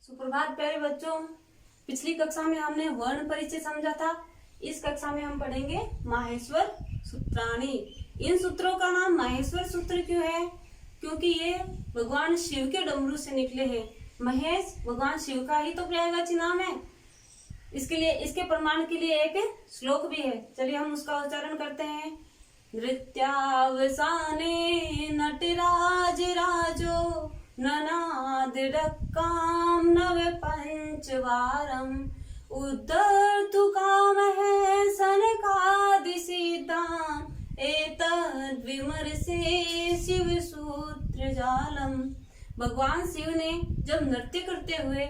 सुप्रभात प्यारे बच्चों। पिछली कक्षा में हमने वर्ण परिचय समझा था। इस कक्षा में हम पढ़ेंगे माहेश्वर सूत्राणि। इन सूत्रों का नाम माहेश्वर सूत्र क्यों है? क्योंकि ये भगवान शिव के डमरू से निकले हैं। महेश भगवान शिव का ही तो पर्यायवाची नाम है। इसके लिए इसके प्रमाण के लिए एक श्लोक भी है। चलिए हम उसका उच्चारण करते हैं। नृत्यावसाने नटराज राजो ननाद डक्काम नव पंचवारम उद्धर्तु कामः सनकादिसीताम् एतद् विमर्शे शिव सूत्र जालम। भगवान शिव ने जब नृत्य करते हुए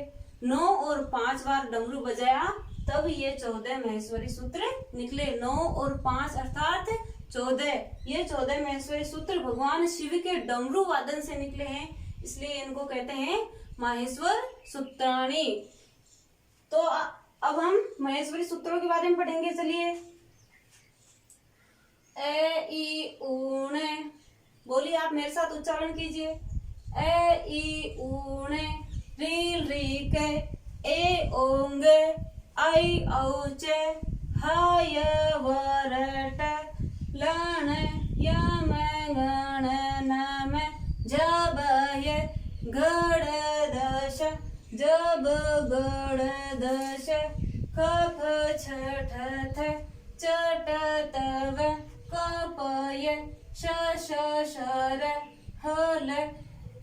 9 और 5 बार डमरू बजाया तब ये 14 महेश्वरी सूत्र निकले। 9 और 5 अर्थात 14। ये 14 महेश्वरी सूत्र भगवान शिव के डमरू वादन से निकले हैं, इसलिए इनको कहते हैं माहेश्वर सूत्राणि। तो अब हम महेश्वरी सूत्रों के बारे में पढ़ेंगे। चलिए ए ई ऊणे, बोलिए आप मेरे साथ उच्चारण कीजिए। ए ई ऊणे रील रीके ए ओंगे आई औचे हाय वरट लण यम गण नम जबय गड़ दश जब गड़ दश कफ छठ चट तव कपय शर हल।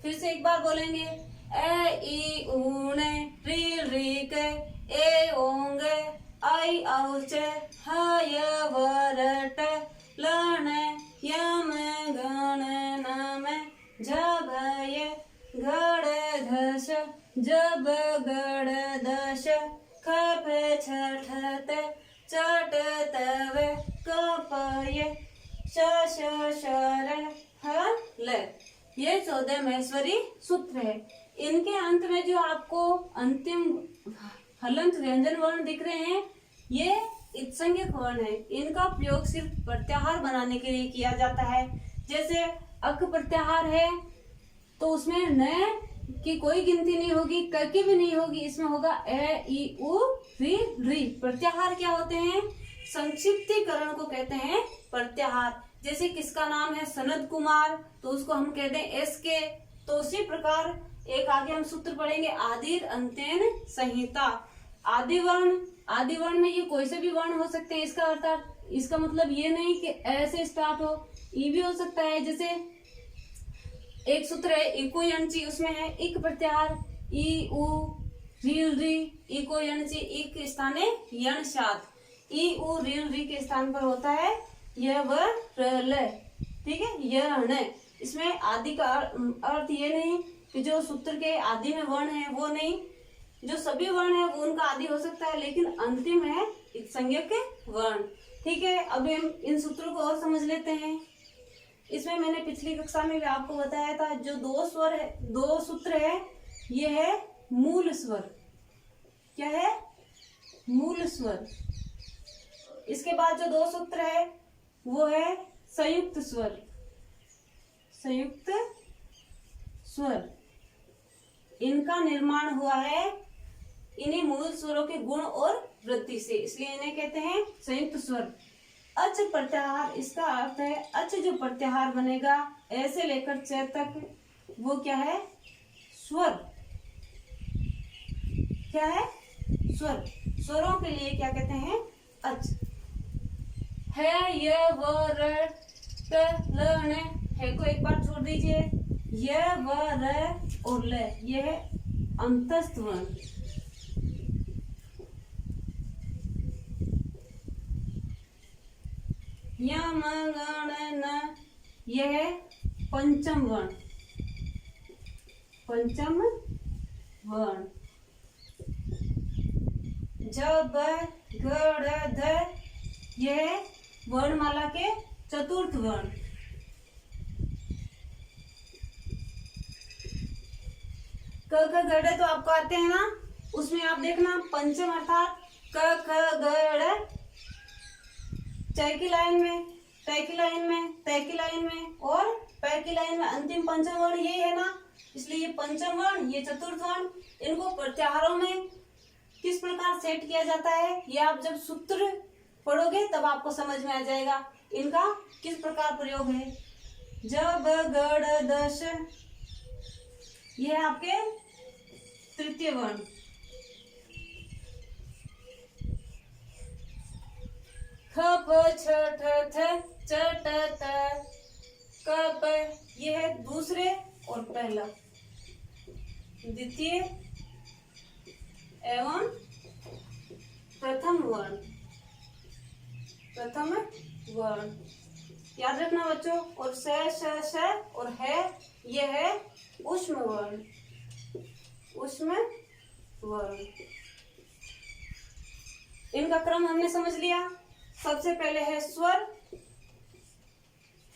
फिर से एक बार बोलेंगे। ए ई ऊणे रील रीक ए ओंगे आई औच हाय वरट लण यम गण नम जभय गड़ धश जब गड़ दश खप छठ चट तव कपय शर हल। ये 14 महेश्वरी सूत्र है। इनके अंत में जो आपको अंतिम हलंत व्यंजन वर्ण दिख रहे हैं ये इत्संज्ञक वर्ण है। इनका प्रयोग सिर्फ प्रत्याहार बनाने के लिए किया जाता है। जैसे अक प्रत्याहार है तो उसमें न की कोई गिनती नहीं होगी, क की भी नहीं होगी, इसमें होगा ए ई उ री री। प्रत्याहार क्या होते हैं? संक्षिप्तीकरण को कहते हैं प्रत्याहार। जैसे किसका नाम है सनद कुमार तो उसको हम कहते हैं एस के। तो उसी प्रकार एक आगे हम सूत्र पढ़ेंगे आदिर अंत्यन संहिता। आदि वर्ण में ये कोई से भी वर्ण हो सकते हैं। इसका अर्थात इसका मतलब ये नहीं कि ऐसे स्टार्ट हो, ई भी हो सकता है। जैसे एक सूत्र है इको यणची, उसमें है इक प्रत्याहार ई उ रील री इको यणची। इक स्थाने यण शात ई उ रील री के स्थान पर होता है यह वर्ण। ठीक है, यण। इसमें आदि का अर्थ ये नहीं कि जो सूत्र के आदि में वर्ण है वो नहीं, जो सभी वर्ण है वो उनका आदि हो सकता है, लेकिन अंतिम है संज्ञक वर्ण। ठीक है, अब हम इन सूत्रों को और समझ लेते हैं। इसमें मैंने पिछली कक्षा में भी आपको बताया था जो 2 स्वर है, 2 सूत्र है, ये है मूल स्वर। क्या है? मूल स्वर। इसके बाद जो 2 सूत्र है वो है संयुक्त स्वर। संयुक्त स्वर इनका निर्माण हुआ है इन्हीं मूल स्वरों के गुण और वृद्धि से, इसलिए इन्हें कहते हैं संयुक्त स्वर। अच प्रत्याहार, इसका अर्थ है अच जो प्रत्याहार बनेगा ऐसे लेकर च तक, वो क्या है? स्वर। क्या है? स्वर। स्वरों के लिए क्या कहते हैं? अच है। य व र ट ल न है को एक बार छोड़ दीजिए। य व र और ल यह अंतस्थ वर्ण। यम गण न यह पंचम वर्ण। पंचम वर्ण। जब गड़ ध यह वर्णमाला के चतुर्थ वर्ण। क ख गड़ तो आपको आते हैं ना, उसमें आप देखना पंचम अर्थात क ख गड़ चय की लाइन में, तय की लाइन में, तय की लाइन में और पैर की लाइन में अंतिम पंचम वर्ण यही है ना। इसलिए ये पंचम वर्ण, ये चतुर्थ वर्ण, इनको प्रत्याहारों में किस प्रकार सेट किया जाता है, ये आप जब सूत्र पढ़ोगे तब आपको समझ में आ जाएगा इनका किस प्रकार प्रयोग है। जब गड़ दश, ये है आपके तृतीय वर्ण। ख प छ ठ थ च ट त क प, ये है दूसरे और पहला, द्वितीय एवं प्रथम वर्ण, प्रथम वर्ण याद रखना बच्चों। और स श श और है, ये है ऊष्म वर्ण, ऊष्म वर्ण। इनका क्रम हमने समझ लिया। सबसे पहले है स्वर,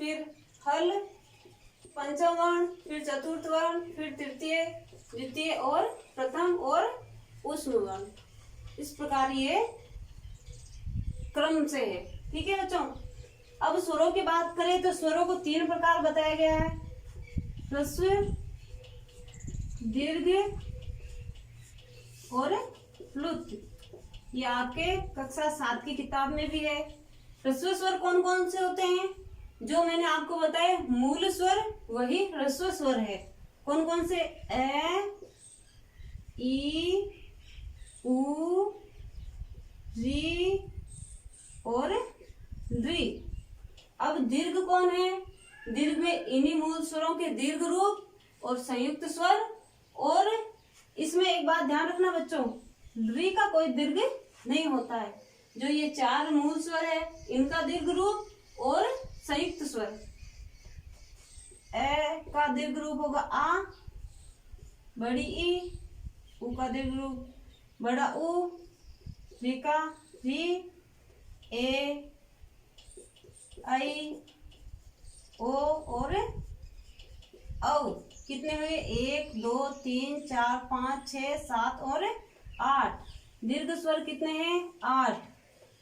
फिर हल, पंचम वर्ण, फिर चतुर्थ वर्ण, फिर तृतीय, द्वितीय और प्रथम और ऊष्म वर्ण। इस प्रकार ये क्रम से है। ठीक है बच्चों। अब स्वरों की बात करें तो स्वरों को 3 प्रकार बताया गया है, ह्रस्व, दीर्घ और प्लुत। ये आपके कक्षा 7 की किताब में भी है। ह्रस्व स्वर कौन कौन से होते हैं, जो मैंने आपको बताया मूल स्वर वही ह्रस्व स्वर है। कौन कौन से, ए, ई, उ, री और री। अब दीर्घ कौन है, दीर्घ में इन्हीं मूल स्वरों के दीर्घ रूप और संयुक्त स्वर। और इसमें एक बात ध्यान रखना बच्चों, री का कोई दीर्घ नहीं होता है। जो ये 4 मूल स्वर है इनका दीर्घ रूप और संयुक्त स्वर। ए का दीर्घ रूप होगा आ, बड़ी ई, उ का दीर्घ रूप बड़ा उ, री का री, ए, आई, ओ और औ। कितने हुए, 1 2 3 4 5 6 7 और 8। दीर्घ स्वर कितने हैं, 8।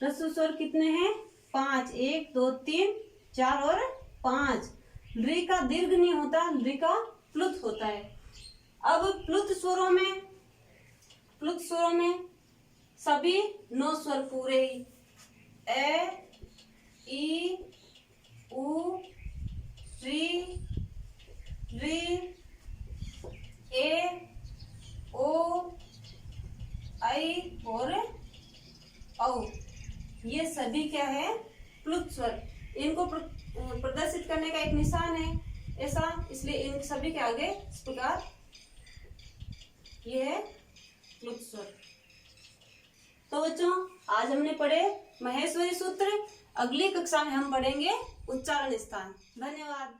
ह्रस्व स्वर कितने हैं, 5। 1 2 3 4 और 5। री का दीर्घ नहीं होता, री का प्लुत होता है। अब प्लुत स्वरों में सभी 9 स्वर पूरे ही, ए, ई, उ, री, ए, ओ, आई और औ। ये सभी क्या है, प्लुत स्वर। इनको प्रदर्शित करने का एक निशान है ऐसा, इसलिए इन सभी के आगे इस प्रकार ये है प्लुत स्वर। तो बच्चों आज हमने पढ़े महेश्वरी सूत्र। अगली कक्षा में हम पढ़ेंगे उच्चारण स्थान। धन्यवाद।